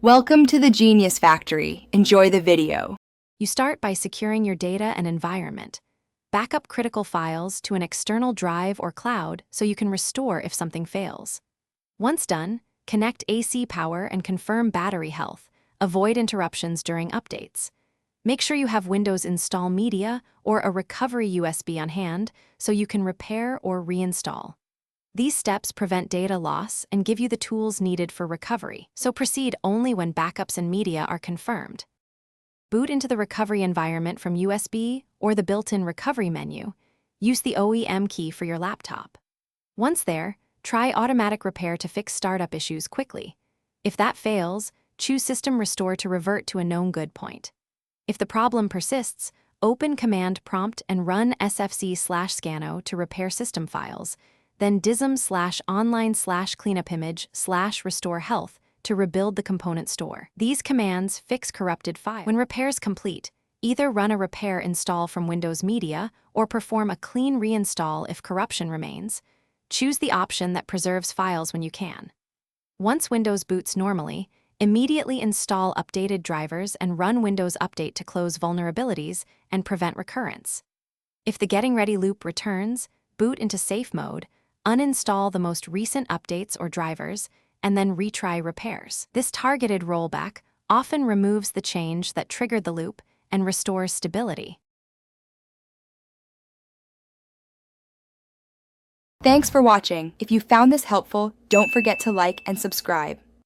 Welcome to the Genius Factory. Enjoy the video. You start by securing your data and environment. Back up critical files to an external drive or cloud so you can restore if something fails. Once done, connect AC power and confirm battery health. Avoid interruptions during updates. Make sure you have Windows Install Media or a recovery USB on hand so you can repair or reinstall. These steps prevent data loss and give you the tools needed for recovery, so proceed only when backups and media are confirmed. Boot into the recovery environment from USB or the built-in recovery menu. Use the OEM key for your laptop. Once there, try automatic repair to fix startup issues quickly. If that fails, choose System Restore to revert to a known good point. If the problem persists, open Command Prompt and run sfc/scano to repair system files, then dism/online/cleanupimage/restore health to rebuild the component store. These commands fix corrupted files. When repairs complete, either run a repair install from Windows Media or perform a clean reinstall if corruption remains. Choose the option that preserves files when you can. Once Windows boots normally, immediately install updated drivers and run Windows Update to close vulnerabilities and prevent recurrence. If the Getting Ready loop returns, boot into safe mode, uninstall the most recent updates or drivers, and then retry repairs. This targeted rollback often removes the change that triggered the loop and restores stability. Thanks for watching. If you found this helpful, don't forget to like and subscribe.